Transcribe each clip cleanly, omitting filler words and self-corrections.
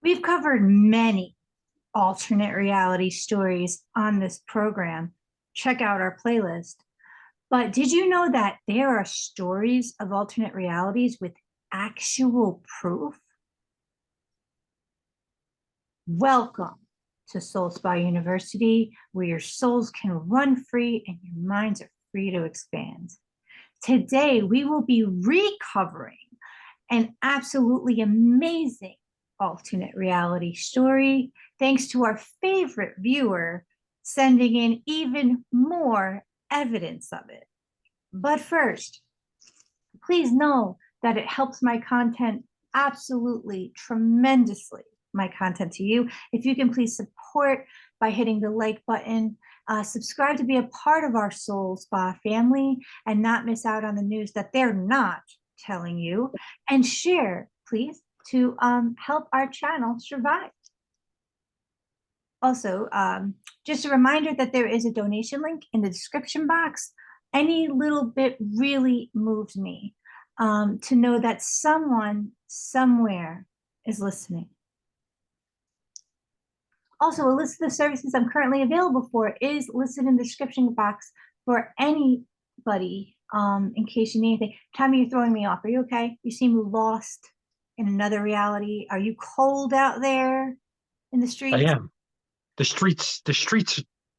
We've covered many alternate reality stories on this program. Check out our playlist. But did you know that there are stories of alternate realities with actual proof? Welcome to Soul Spa University, where your souls can run free and your minds are free to expand. Today, we will be recovering an absolutely amazing alternate reality story, thanks to our favorite viewer sending in even more evidence of it. But first, please know that it helps my content absolutely tremendously, my content to you. If you can please support by hitting the like button, subscribe to be a part of our Soul Spa family and not miss out on the news that they're not telling you, and share, please, to help our channel survive. Also, just a reminder that there is a donation link in the description box. Any little bit really moves me to know that someone somewhere is listening. Also, a list of the services I'm currently available for is listed in the description box for anybody, in case you need anything. Tommy, you're throwing me off. Are you okay? You seem lost in another reality. Are you cold out there in the I streets? am. The streets,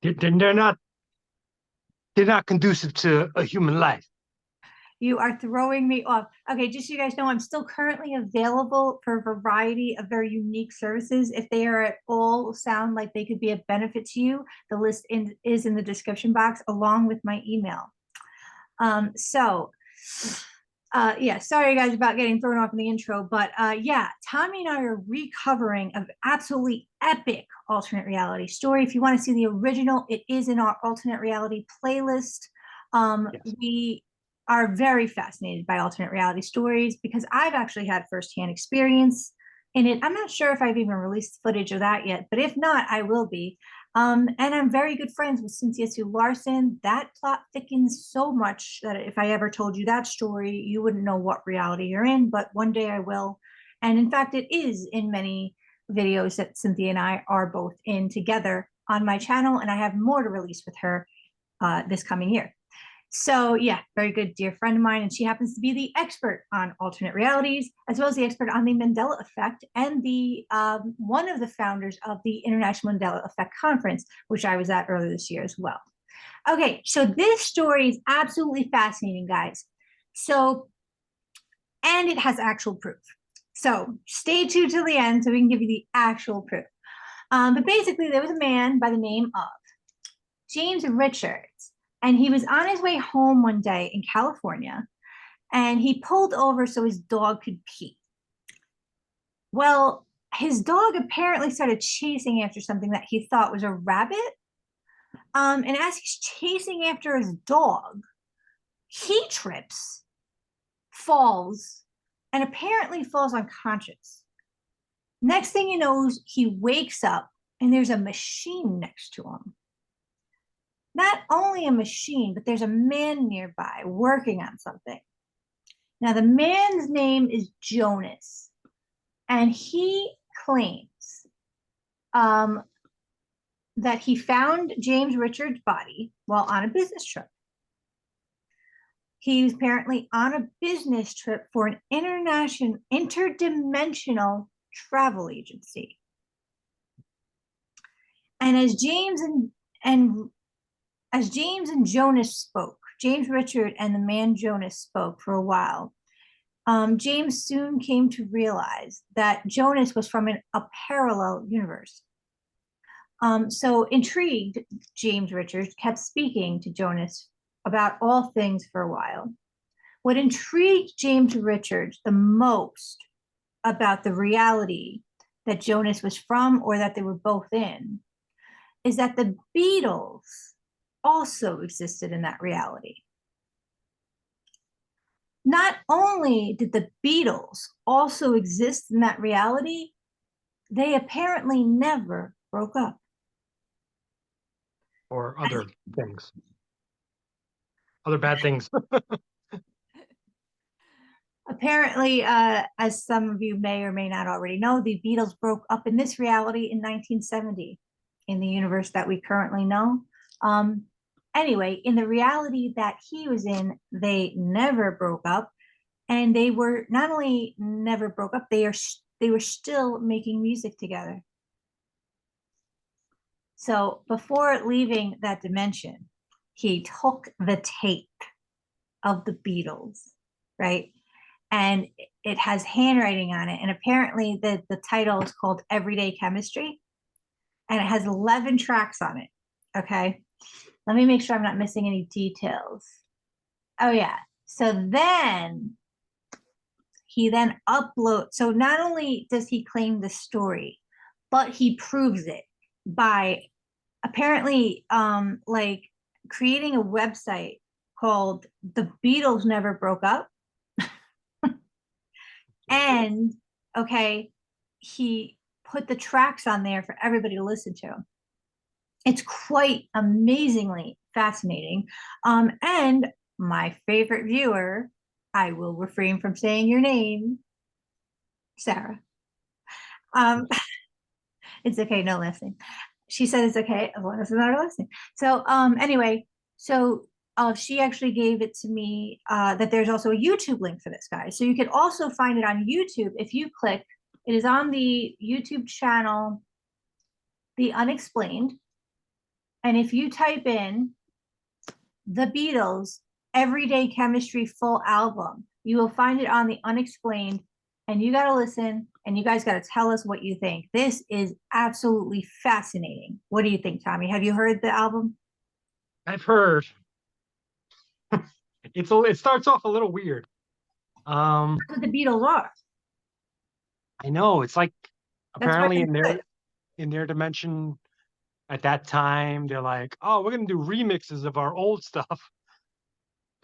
they're not conducive to a human life. You are throwing me off. Okay, just so you guys know, I'm still currently available for a variety of very unique services. If they are at all sound like they could be a benefit to you, the list is in the description box along with my email. Yeah, sorry guys about getting thrown off in the intro, but yeah, Tommy and I are recovering an absolutely epic alternate reality story. If you want to see the original, it is in our alternate reality playlist. Yes. We are very fascinated by alternate reality stories because I've actually had firsthand experience in it. I'm not sure if I've even released footage of that yet, but if not, I will be. And I'm very good friends with Cynthia Sue Larson. That plot thickens so much that if I ever told you that story, you wouldn't know what reality you're in, but one day I will. And in fact, it is in many videos that Cynthia and I are both in together on my channel, and I have more to release with her this coming year. So yeah, very good dear friend of mine, and she happens to be the expert on alternate realities, as well as the expert on the Mandela effect, and the one of the founders of the International Mandela Effect Conference, which I was at earlier this year as well. Okay, so this story is absolutely fascinating, guys. So, and it has actual proof. So stay tuned till the end so we can give you the actual proof. But basically, there was a man by the name of James Richards, and he was on his way home one day in California, and he pulled over so his dog could pee. Well, his dog apparently started chasing after something that he thought was a rabbit. And as he's chasing after his dog, he trips, falls, and apparently falls unconscious. Next thing he knows, he wakes up and there's a machine next to him. Not only a machine, but there's a man nearby working on something. Now, the man's name is Jonas, and he claims that he found James Richards' body while on a business trip. He was apparently on a business trip for an international, interdimensional travel agency. And as James and Jonas spoke, James Richard and the man Jonas spoke for a while, James soon came to realize that Jonas was from a parallel universe. So intrigued, James Richards kept speaking to Jonas about all things for a while. What intrigued James Richards the most about the reality that Jonas was from, or that they were both in, is that the Beatles also existed in that reality. Not only did the Beatles also exist in that reality, they apparently never broke up. Or other things. Other bad things. Apparently, as some of you may or may not already know, the Beatles broke up in this reality in 1970 in the universe that we currently know. Um, anyway, in the reality that he was in, they never broke up, and they were not only never broke up, they were still making music together. So before leaving that dimension, he took the tape of the Beatles, right? And it has handwriting on it. And apparently the title is called Everyday Chemistry, and it has 11 tracks on it. Okay. Let me make sure I'm not missing any details. Oh, yeah. So then he then uploads. So not only does he claim the story, but he proves it by apparently like creating a website called The Beatles Never Broke Up. And okay, he put the tracks on there for everybody to listen to. It's quite amazingly fascinating. And my favorite viewer, I will refrain from saying your name, Sarah. Um, it's okay, no listening. She said it's okay as long as it's not listening. So anyway, so she actually gave it to me that there's also a YouTube link for this guy. So you can also find it on YouTube if you click. It is on the YouTube channel, The Unexplained. And if you type in The Beatles Everyday Chemistry full album, you will find it on The Unexplained. And you got to listen and you guys got to tell us what you think. This is absolutely fascinating. What do you think, Tommy? Have you heard the album? I've heard. It starts off a little weird. That's what the Beatles are. I know it's like That's why apparently they're good. in their dimension at that time they're like, oh, we're gonna do remixes of our old stuff.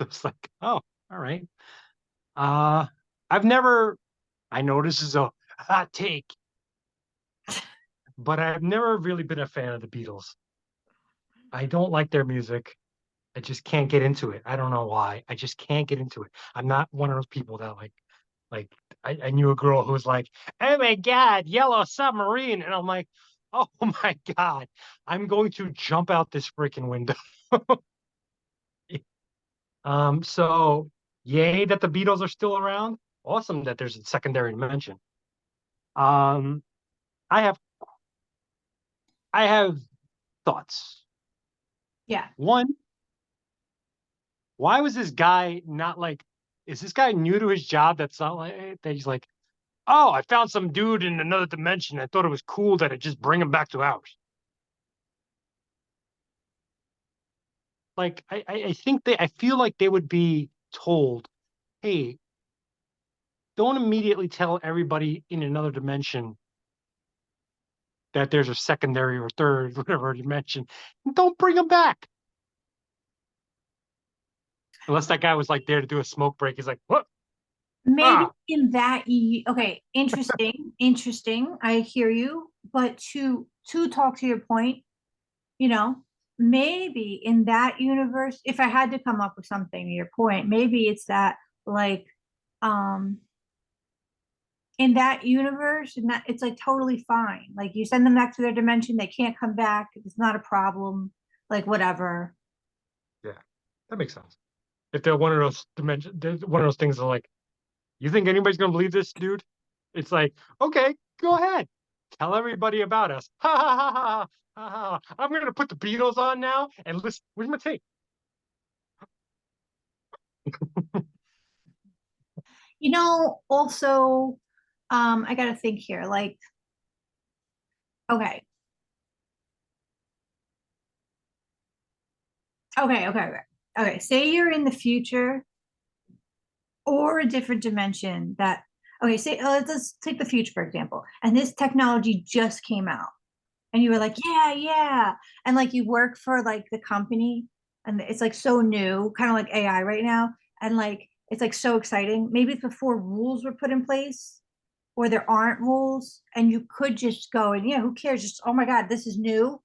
It's like, oh, all right. Uh, I've never. I know this is a hot take, but I've never really been a fan of the Beatles. I don't like their music. I just can't get into it. I don't know why. I just can't get into it. I'm not one of those people that like I knew a girl who was like, oh my God, Yellow Submarine. And I'm like, oh my God, I'm going to jump out this freaking window. So yay that the Beatles are still around. Awesome that there's a secondary dimension. Um, I have I have thoughts. Yeah. One, why was this guy not like, is this guy new to his job? That's not like that he's like, oh, I found some dude in another dimension. I thought it was cool that I just bring him back to ours. Like I think I feel like they would be told, hey, don't immediately tell everybody in another dimension that there's a secondary or third, whatever dimension. Don't bring him back. Unless that guy was like there to do a smoke break. He's like, what? Maybe Ah, in that okay, interesting. I hear you, but to talk to your point, you know, maybe in that universe, if I had to come up with something to your point, maybe it's that like um in that universe and that it's like totally fine. Like you send them back to their dimension, they can't come back, it's not a problem, like whatever. yeah, that makes sense. If they're one of those dimension, one of those things that like, you think anybody's gonna believe this, dude? It's like, okay, go ahead, tell everybody about us. Ha ha ha ha ha ha. I'm gonna put the Beatles on now and listen. Where's my tape? Also I gotta think here, like, okay, okay. Say you're in the future or a different dimension that, okay, say let's take the future for example, and this technology just came out, and you were like, yeah, and like you work for like the company, and it's like so new, kind of like AI right now, and like it's like so exciting. Maybe it's before rules were put in place, or there aren't rules, and you could just go and yeah, who cares? Just oh my god, this is new.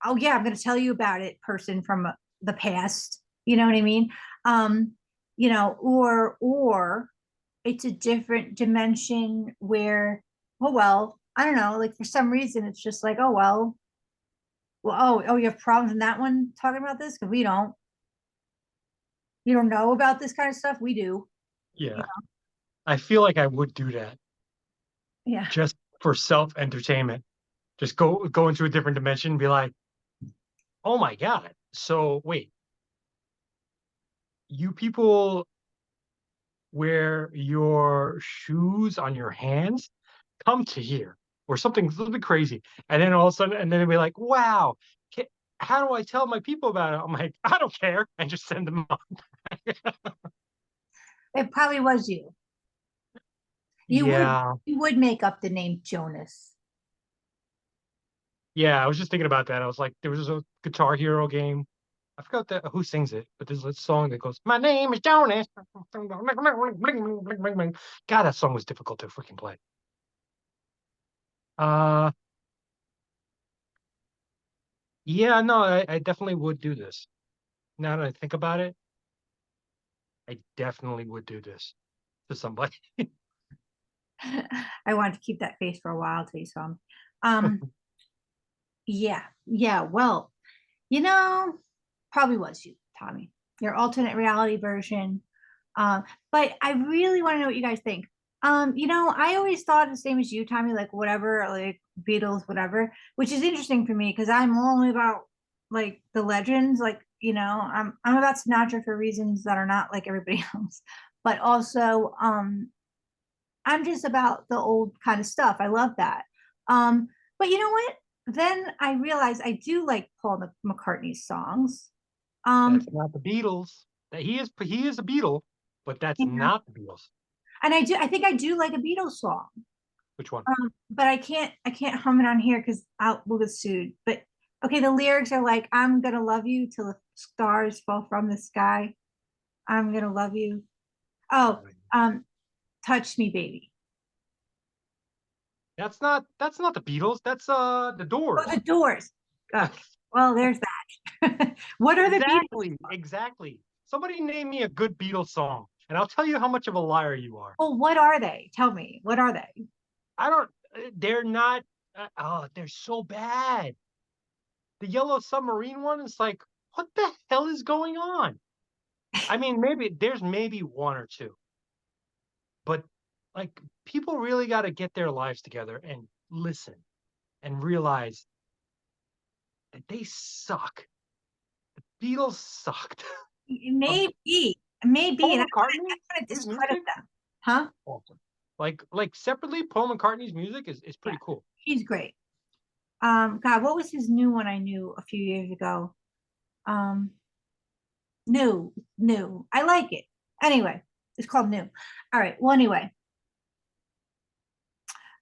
Oh yeah, I'm going to tell you about it, person from the past. You know what I mean? Um, or it's a different dimension where, oh well, I don't know, like for some reason it's just like, oh well, oh, you have problems in that one talking about this? Because we don't. You don't know about this kind of stuff? We do. You Yeah. I feel like I would do that know? Yeah. just for self-entertainment. Just go into a different dimension and be like, oh my God. So wait, you people wear your shoes on your hands? Come to here. Or something crazy. And then all of a sudden, and then they'll be like, wow, how do I tell my people about it? I'm like, I don't care. And just send them on. It probably was you. You would Yeah. you would make up the name Jonas. Yeah, I was just thinking about that. I was like, there was a Guitar Hero game. I forgot who sings it, but there's a song that goes, "My name is Jonas." God, that song was difficult to freaking play. Uh, yeah, no, I definitely would do this. Now that I think about it, I definitely would do this to somebody. I wanted to keep that face for a while till you saw him. Yeah, yeah. Well, you know, probably was you, Tommy. Your alternate reality version. Um, but I really want to know what you guys think. I always thought the same as you, Tommy, like whatever, like Beatles, whatever, which is interesting for me because I'm only about like the legends, like, I'm about Sinatra for reasons that are not like everybody else. But also, I'm just about the old kind of stuff. I love that. But you know what? Then I realized I do like Paul McCartney's songs. Um, That's not the Beatles. That he is a Beatle, but that's yeah, not the Beatles. and I think I do like a Beatles song. Which one? But I can't hum it on here because we'll get sued. But okay, the lyrics are like, "I'm gonna love you till the stars fall from the sky. I'm gonna love you." Oh, um, touch me, baby. That's not the Beatles. That's the Oh, the Doors. Doors. Okay, well, there's that. What are the Beatles? Exactly, exactly. Somebody name me a good Beatles song, and I'll tell you how much of a liar you are. Well, what are they? Tell me, what are they? I don't. They're not. Oh, they're so bad. The Yellow Submarine one is like, what the hell is going on? I mean, maybe one or two, but like people really got to get their lives together and listen and realize that they suck. Beatles sucked. Um, Maybe, Paul and McCartney, I want to his discredit music, them, huh? awesome. Like separately, Paul McCartney's music is Yeah, pretty cool. he's great. God, what was his new one I knew a few years ago? Um, New. I like it. Anyway, it's called New. All right. Well, anyway,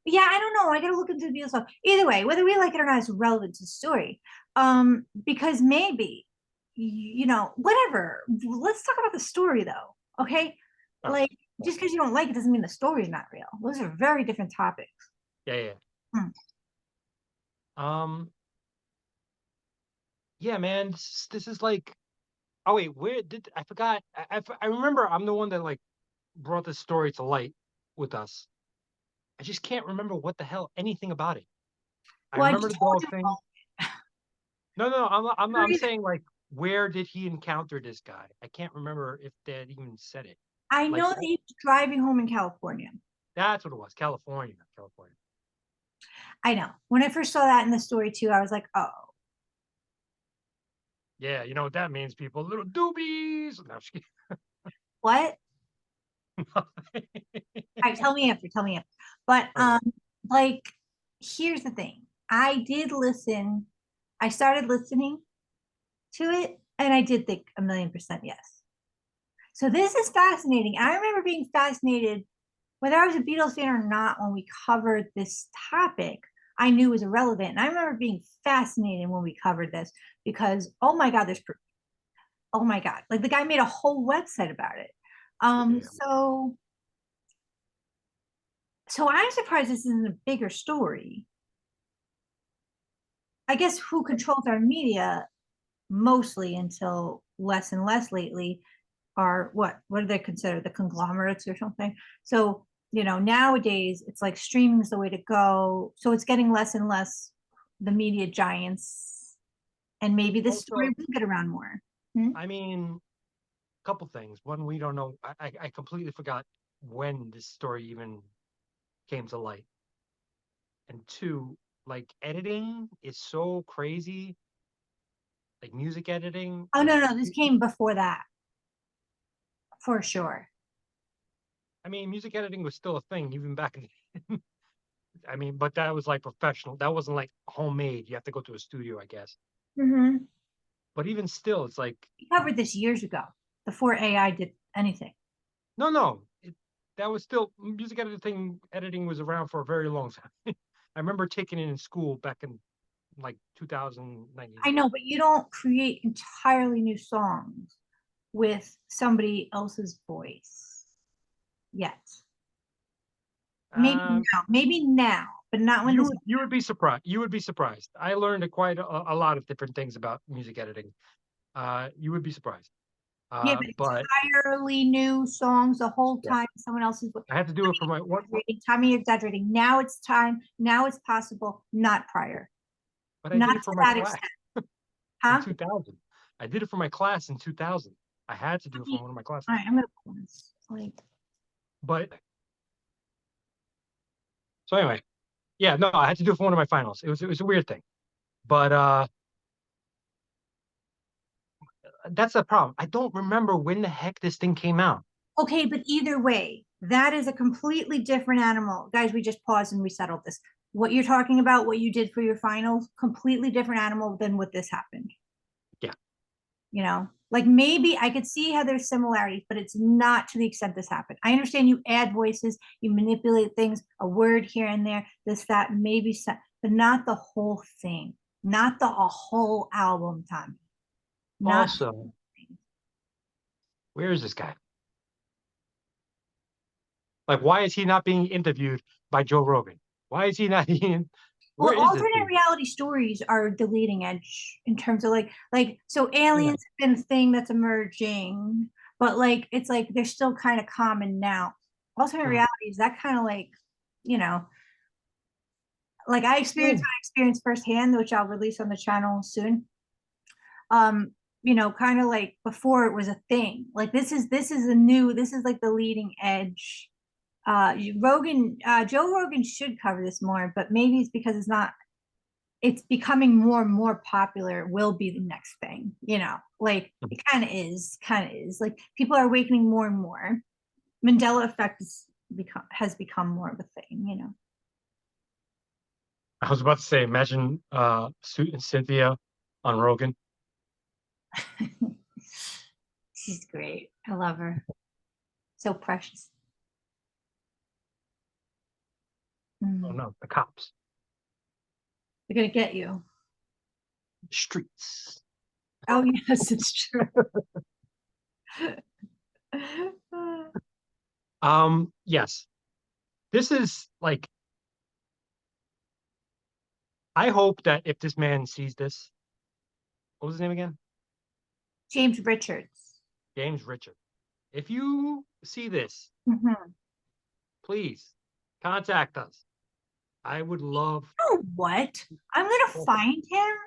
yeah, I don't know. I gotta look into the Beatles stuff. Either way, whether we like it or not is relevant to the story. Because maybe, whatever. Let's talk about the story though. Okay. All right. Like, just because you don't like it doesn't mean the story's not real. Those are very different topics. Yeah, yeah. Hmm. Um, yeah, man. This is like. Oh wait, where did I forgot? I remember I'm the one that like brought this story to light with us. I just can't remember what the hell anything about it. I Well, I remember just the told dog you thing. all. No, I'm Stories. saying like where did he encounter this guy? I can't remember if they had even said it. I Like know that he was driving home in California. that's what it was. California, California. I know. When I first saw that in the story too, I was like, oh, Yeah, you know what that means, people. Little doobies. No, what? All right, tell me after. But okay. like, here's the thing. I started listening to it, and I did think 1,000,000% yes. So this is fascinating. I remember being fascinated, whether I was a Beatles fan or not, when we covered this topic, I knew was irrelevant. And I remember being fascinated when we covered this because, oh my God, oh my God, like the guy made a whole website about it. Um, Yeah. so so I'm surprised this isn't a bigger story. I guess who controls our media mostly until less and less lately. are what do they consider, the conglomerates or something? So, nowadays it's like streaming is the way to go. So it's getting less and less the media giants, and maybe this story Also, will get around more. Hmm? I mean, a couple things. One, we don't know. I completely forgot when this story even came to light. And two, like editing is so crazy. Like music editing, Oh, like no, no, this came before that for sure. I mean, music editing was still a thing even back in. I mean, but that was like professional. That wasn't like homemade. You have to go to a studio, I guess. Hmm. But even still, it's like We covered this years ago before AI did anything. no, no. That was still music editing. Editing was around for a very long time. I remember taking it in school back in like 2019. I know, but you don't create entirely new songs with somebody else's voice yet. Um, Maybe now, but not when this. you would be surprised. You would be surprised. I learned quite a lot of different things about music editing. You would be surprised. Yeah, but But entirely new songs the whole yeah, time someone else's. I had to do it for my what Tommy exaggerating. Now it's time. Now it's possible. Not prior. but I Not did it to for my that class extent. in Huh? 2000. I did it for my class in 2000. I had to do it for one of my All classes. right, I'm gonna pause. Like, But so anyway, yeah, no, I had to do it for one of my finals. It was a weird thing. But that's the problem. I don't remember when the heck this thing came out. okay, but either way, that is a completely different animal. Guys, we just paused and we settled this. What you're talking about, what you did for your finals, completely different animal than what this happened. Yeah. Like maybe I could see how there's similarities, but it's not to the extent this happened. I understand you add voices, you manipulate things, a word here and there, this, that, maybe, but not the whole thing, not the a whole album, Tommy. Not. Also, where is this guy? Like, why is he not being interviewed by Joe Rogan? Why is he not being? Well, Where is this alternate dude? reality stories are the leading edge in terms of like so Yeah. aliens have been a thing that's emerging, but like it's like they're still kind of common now. Alternate Hmm. reality is that kind of like, you know, like I Yeah. experienced my experience firsthand, which I'll release on the channel soon. Kind of like before it was a thing. Like this is like the leading edge. Joe Rogan should cover this more, but maybe it's because it's becoming more and more popular, will be the next thing, like it kind of is like people are awakening more and more. Mandela effect has become more of a thing. I was about to say, imagine Cynthia on Rogan. She's great. I love her. So precious. Oh Mm. no, the cops, They're gonna get you. the streets. Oh yes, it's true. Yes, this is like. I hope that if this man sees this, what was his name again? James Richards. James Richard. If you see this, Mhm. please contact us. I would love. Oh, what? I'm gonna find him.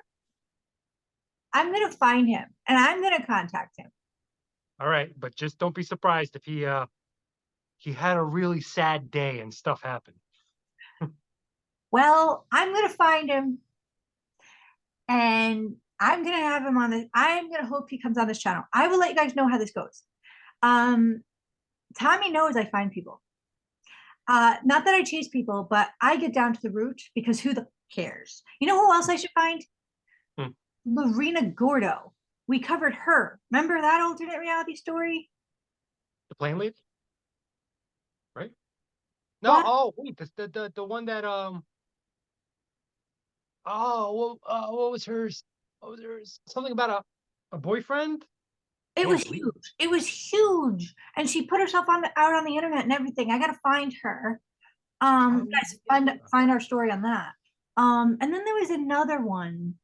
I'm gonna find him and I'm gonna contact him. All right, but just don't be surprised if he had a really sad day and stuff happened. Well, I'm gonna find him and I'm gonna have him on the. I'm gonna hope he comes on this channel. I will let you guys know how this goes. Um, Tommy knows I find people. Not that I chase people, but I get down to the root because who the cares? You know who else I should find? Hmm. Marina Gordo. We covered her. Remember that alternate reality story? The plane lead, right? No. What? Oh, wait, the one that Oh, well, what was hers? What was hers? Something about a boyfriend? It Can't was believe. huge. It was huge, and she put herself out on the internet and everything. I gotta find her. Oh, Guys, yeah. find our story on that. And then there was another one,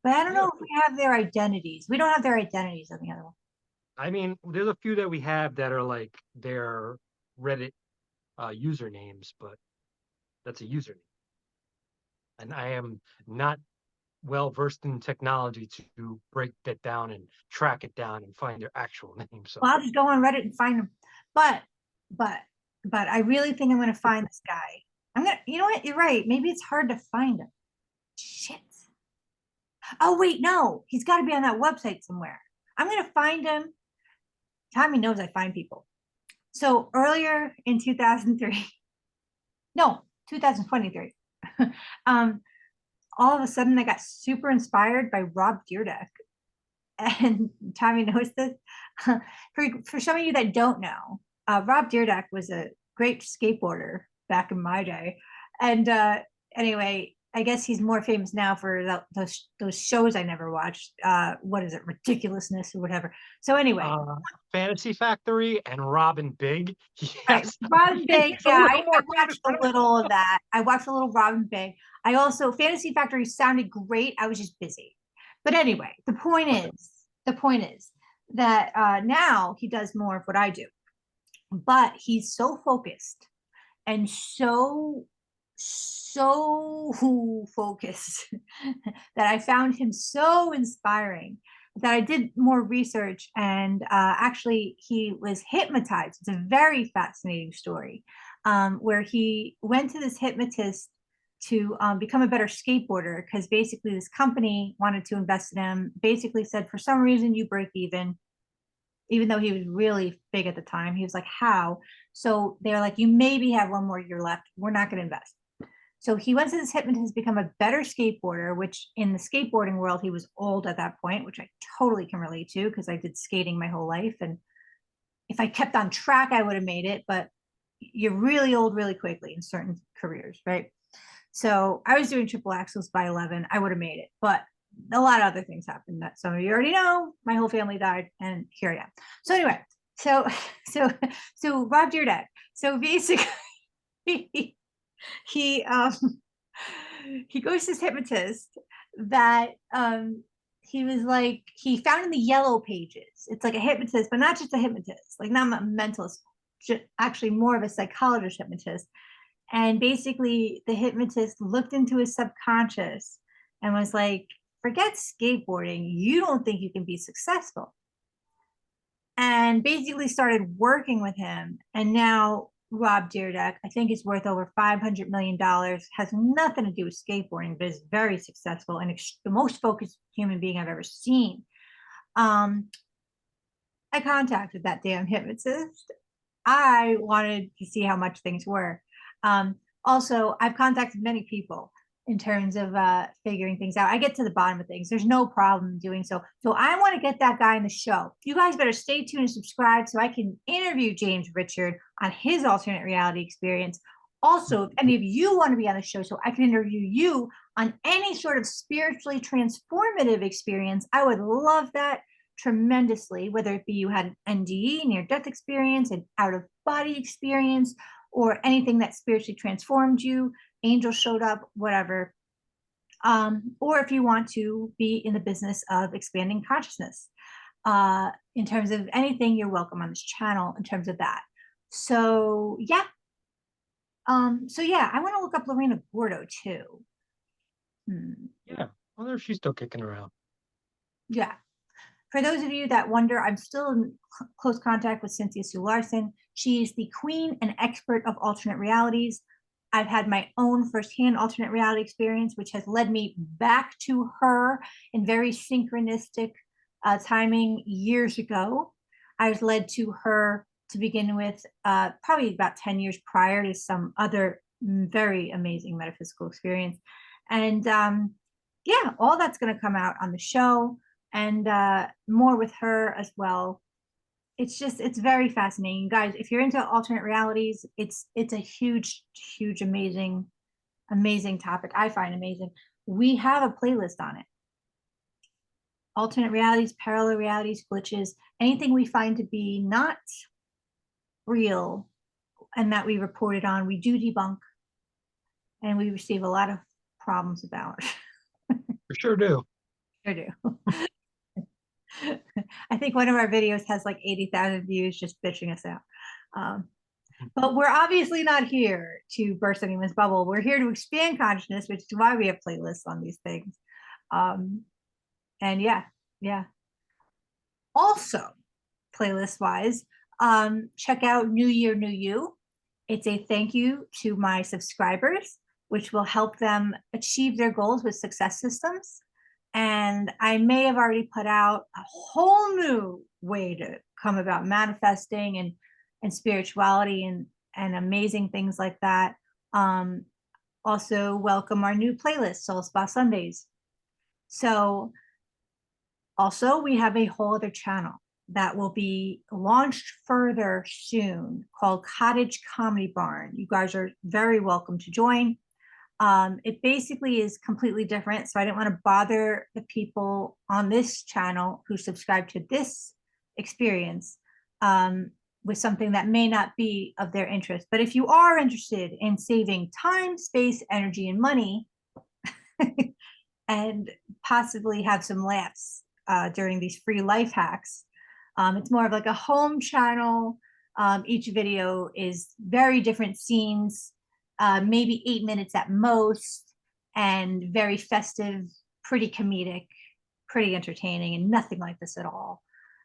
but I don't Yeah. know if we have their identities. We don't have their identities on the other one. I mean, there's a few that we have that are like their Reddit usernames, but that's a username. And I am not well versed in technology to break that down and track it down and find their actual name. So Well, I'll just go on Reddit and find him. But, but, but I really think I'm going to find this guy. You know what? You're right. Maybe it's hard to find him. Shit. Oh, wait, no. He's got to be on that website somewhere. I'm going to find him. Tommy knows I find people. So earlier in 2003, no, 2023, um, all of a sudden I got super inspired by Rob Dyrdek. And Tommy knows this. For some of you that don't know, Rob Dyrdek was a great skateboarder back in my day. And anyway, I guess he's more famous now for those shows I never watched. What is it, Ridiculousness or whatever. So anyway, Fantasy Factory and Robin Big. right, Yes. Robin Big. It's a Yeah, little I more watched a famous. little of that. I watched a little Robin Big. I also Fantasy Factory sounded great. I was just busy. But anyway, Okay. the point is that now he does more of what I do, but he's so focused and so focused that I found him so inspiring that I did more research, and actually he was hypnotized. It's a very fascinating story, where he went to this hypnotist to become a better skateboarder, because basically this company wanted to invest in him, basically said, for some reason you break even though he was really big at the time. He was like, how? So they're like, you maybe have one more year left. We're not going to invest. So he went to this hypnotist, become a better skateboarder, which in the skateboarding world, he was old at that point, which I totally can relate to because I did skating my whole life. And if I kept on track, I would have made it. But you're really old really quickly in certain careers, right? So I was doing triple axles by 11. I would have made it. But a lot of other things happened that some of you already know. My whole family died, and here I am. So anyway, so so so Rob Dyrdek. So basically, he he goes to this hypnotist that he was like, he found in the yellow pages. It's like a hypnotist, but not just a hypnotist, like not a mentalist, actually more of a psychologist hypnotist. And basically, the hypnotist looked into his subconscious and was like, forget skateboarding. You don't think you can be successful. And basically started working with him. And now Rob Dyrdek, I think, is worth over $500 million, has nothing to do with skateboarding, but is very successful and the most focused human being I've ever seen. Um, I contacted that damn hypnotist. I wanted to see how much things were. Also, I've contacted many people in terms of figuring things out. I get to the bottom of things. There's no problem doing so. So I want to get that guy in the show. You guys better stay tuned and subscribe so I can interview James Richard on his alternate reality experience. Also, if any of you want to be on the show so I can interview you on any sort of spiritually transformative experience, I would love that tremendously, whether it be you had an NDE, near death experience, an out of body experience, or anything that spiritually transformed you, angels showed up, whatever. Or if you want to be in the business of expanding consciousness, in terms of anything, you're welcome on this channel in terms of that. So yeah. So yeah, I want to look up Lorena Gordo too. Yeah. I wonder if she's still kicking around. Yeah. For those of you that wonder, I'm still in close contact with Cynthia Sue Larson. She is the queen and expert of alternate realities. I've had my own firsthand alternate reality experience, which has led me back to her in very synchronistic timing years ago. I was led to her to begin with, probably about 10 years prior to some other very amazing metaphysical experience. And yeah, all that's going to come out on the show, and more with her as well. It's very fascinating, guys. If you're into alternate realities, it's a huge amazing topic. I find amazing. We have a playlist on it: alternate realities, parallel realities, glitches, anything we find to be not real and that we reported on, we do debunk, and we receive a lot of problems about. For sure do. I do. I think one of our videos has like 80,000 views just bitching us out. But we're obviously not here to burst anyone's bubble. We're here to expand consciousness, which is why we have playlists on these things. And yeah, yeah. Also, playlist wise, check out New Year, New You. It's a thank you to my subscribers, which will help them achieve their goals with success systems. And I may have already put out a whole new way to come about manifesting and spirituality and amazing things like that. Also welcome our new playlist, Soul Spa Sundays. So also we have a whole other channel that will be launched further soon called Cottage Comedy Barn. You guys are very welcome to join. It basically is completely different. So I didn't want to bother the people on this channel who subscribe to this experience with something that may not be of their interest. But if you are interested in saving time, space, energy, and money, and possibly have some laughs during these free life hacks, it's more of like a home channel. Each video is very different scenes, maybe 8 minutes at most, and very festive, pretty comedic, pretty entertaining, and nothing like this at all.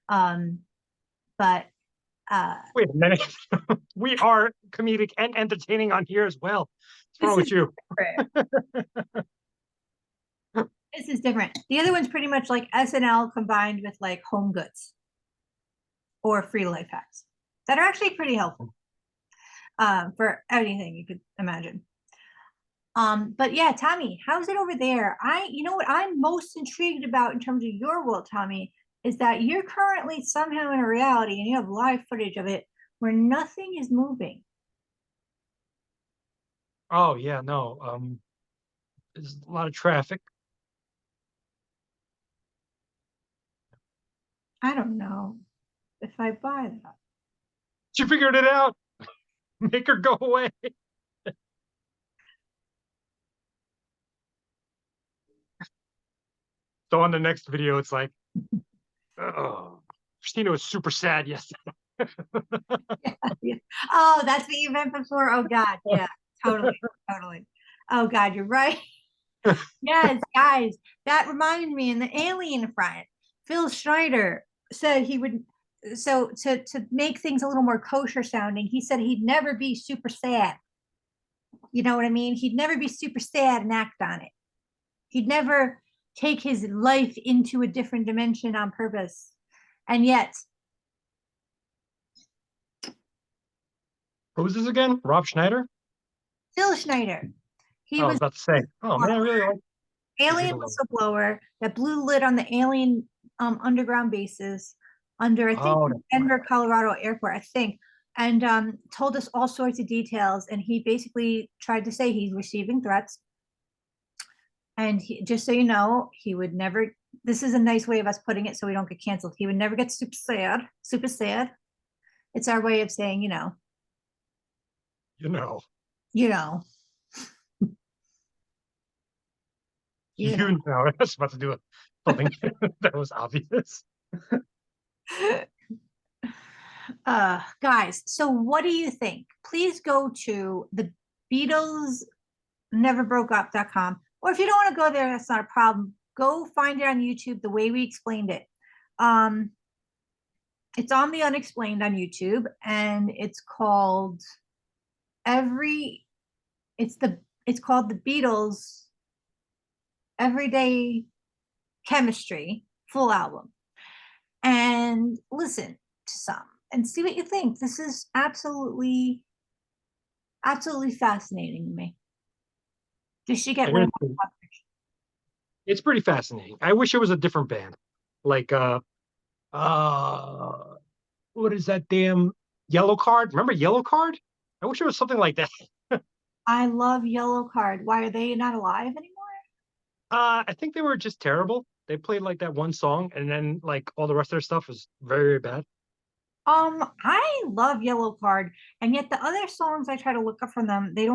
But wait a minute, we are comedic and entertaining on here as well. What's wrong with you? This is different. The other one's pretty much like SNL combined with like home goods or free life hacks that are actually pretty helpful for anything you could imagine. But yeah, Tommy, how's it over there? You know what I'm most intrigued about in terms of your world, Tommy, is that you're currently somehow in a reality and you have live footage of it where nothing is moving. Oh yeah, no. There's a lot of traffic. I don't know if I buy that. She figured it out. Make her go away. So on the next video, it's like, oh, Christina was super sad yesterday. Yeah. Oh, that's what you meant before. Oh God, yeah, totally, totally. Oh God, you're right. Yes, guys, that reminded me in the Alien front, Phil Schneider said he would, so to make things a little more kosher sounding, he said he'd never be super sad. You know what I mean? He'd never be super sad and act on it. He'd never take his life into a different dimension on purpose. And yet, Who was this again? Rob Schneider? Phil Schneider, he Oh, I was was about to say, oh man, I really like alien whistleblower that blew lid on the alien underground bases under, I think, Oh, that's right. Denver, Colorado airport, I think, and told us all sorts of details. And he basically tried to say he's receiving threats. And just so you know, he would never, this is a nice way of us putting it so we don't get canceled. He would never get super sad, super sad. It's our way of saying, You know, you know, you know. you know. I was about to do something that was obvious. Guys, so what do you think? Please go to the Beatles neverbroke-up.com, or if you don't want to go there, that's not a problem. Go find it on YouTube the way we explained it. It's on the Unexplained on YouTube, and it's called it's called the Beatles Everyday Chemistry full album. And listen to some and see what you think. This is absolutely fascinating to me. This should get way more coverage. It's pretty fascinating. I wish it was a different band. Like what is that damn Yellow Card? Remember Yellow Card? I wish it was something like that. I love Yellow Card. Why are they not alive anymore? I think they were just terrible. They played like that one song, and then like all the rest of their stuff was very, very bad. I love Yellow Card, and yet the other songs I try to look up from them, they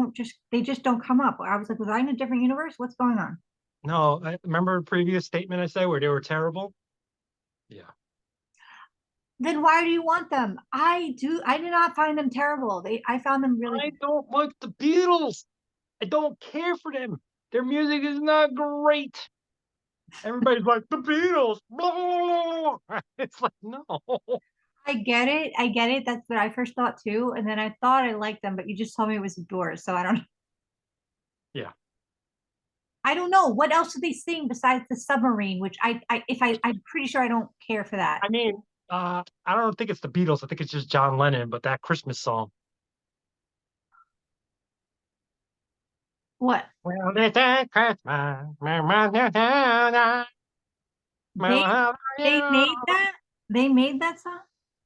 just don't come up. I was like, was I in a different universe? What's going on? No, I remember a previous statement I said where they were terrible. Yeah. Then why do you want them? I did not find them terrible. I found them really I good. don't like the Beatles. I don't care for them. Their music is not great. Everybody's like the Beatles. Blah, blah, blah. It's like no. I get it. I get it. That's what I first thought too. And then I thought I liked them, but you just told me it was the Doors. So Yeah. I don't know. What else do they sing besides the submarine, which I'm pretty sure I don't care for that. I mean, I don't think it's the Beatles. I think it's just John Lennon, but that Christmas song. What? Well, it's a Christmas. They they made that? They made that song?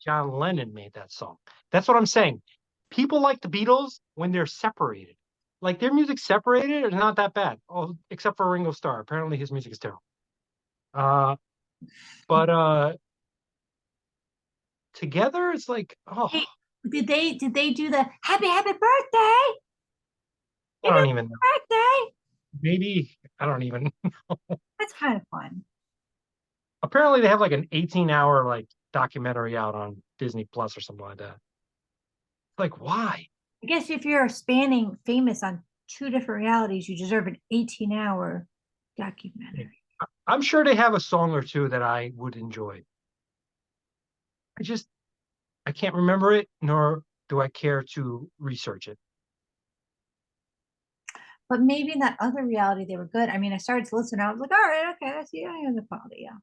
John Lennon made that song. That's what I'm saying. People like the Beatles when they're separated. Like their music separated is not that bad. Oh, except for Ringo Starr. Apparently his music is terrible. Uh, but together it's like, oh, Hey, did they do the happy birthday? I You know don't even know. birthday? Maybe I don't even. That's kind of fun. Apparently they have like an 18-hour like documentary out on Disney Plus or something like that. Like why? I guess if you're spanning famous on two different realities, you deserve an 18-hour documentary. I'm sure they have a song or two that I would enjoy. I just I can't remember it, nor do I care to research it. But maybe in that other reality they were good. I mean, I started to listen. I was like, all right, okay, I see. I hear the quality. Yeah,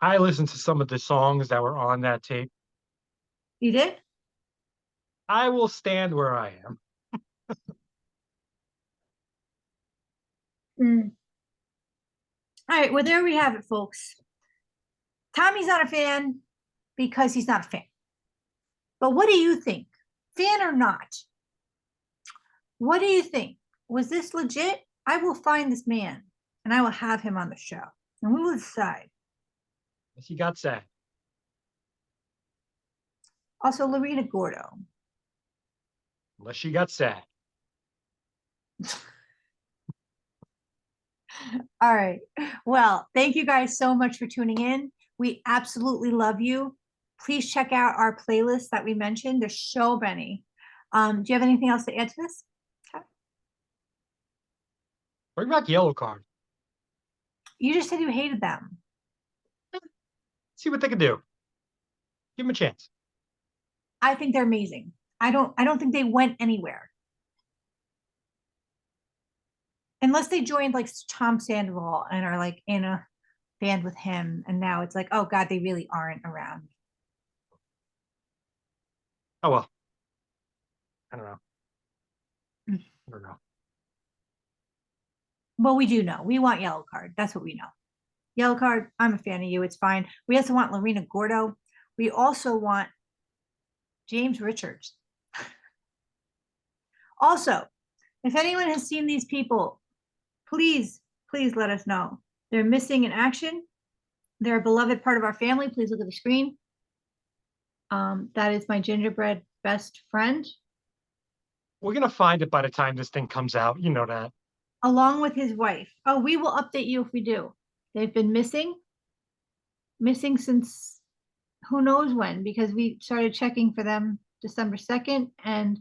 I listened to some of the songs that were on that tape. you did. I will stand where I am. Mm. All right, well, there we have it, folks. Tommy's not a fan because he's not a fan. But what do you think? Fan or not? What do you think? Was this legit? I will find this man and I will have him on the show and we will decide. He got sad. Also, Lorena Gordo. Unless she got sad. All right. Well, thank you guys so much for tuning in. We absolutely love you. Please check out our playlist that we mentioned. There's so many. Do you have anything else to add to this? Okay. Bring back Yellow Card. You just said you hated them. See what they can do. Give them a chance. I think they're amazing. I don't think they went anywhere. Unless they joined like Tom Sandoval and are like in a band with him. And now it's like, oh God, they really aren't around. Oh well. I don't know. Mm. I don't know. Well, we do know. We want Yellow Card. That's what we know. Yellow Card, I'm a fan of you. It's fine. We also want Lorena Gordo. We also want James Richards. Also, if anyone has seen these people, please, please let us know. They're missing in action. They're a beloved part of our family. Please look at the screen. That is my gingerbread best friend, We're gonna find it by the time this thing comes out. You know that. along with his wife. Oh, we will update you if we do. They've been missing since who knows when, because we started checking for them December 2nd, and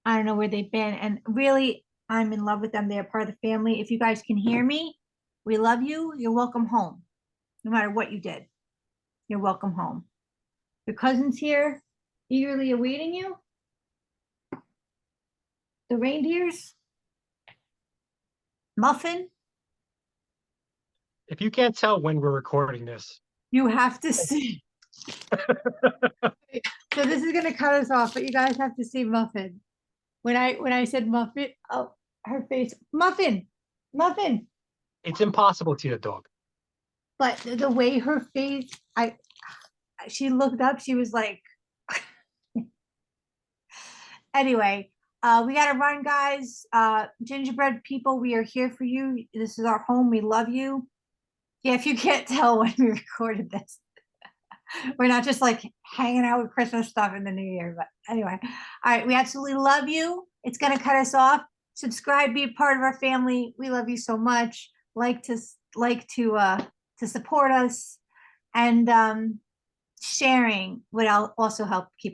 I don't know where they've been. And really, I'm in love with them. They're part of the family. If you guys can hear me, we love you. You're welcome home. No matter what you did, you're welcome home. Your cousin's here, eagerly awaiting you. The reindeers, Muffin, If you can't tell when we're recording this, you have to see. So this is gonna cut us off, but you guys have to see Muffin. When I said Muffin, oh, her face, Muffin, Muffin. it's impossible to see the dog. But the way her face, she looked up, she was like, anyway, we gotta run, guys. Gingerbread people, we are here for you. This is our home. We love you. Yeah, if you can't tell when we recorded this, we're not just like hanging out with Christmas stuff in the new year. But anyway, all right, we absolutely love you. It's gonna cut us off. Subscribe, be a part of our family. We love you so much. Like to to support us, and sharing would also help keep us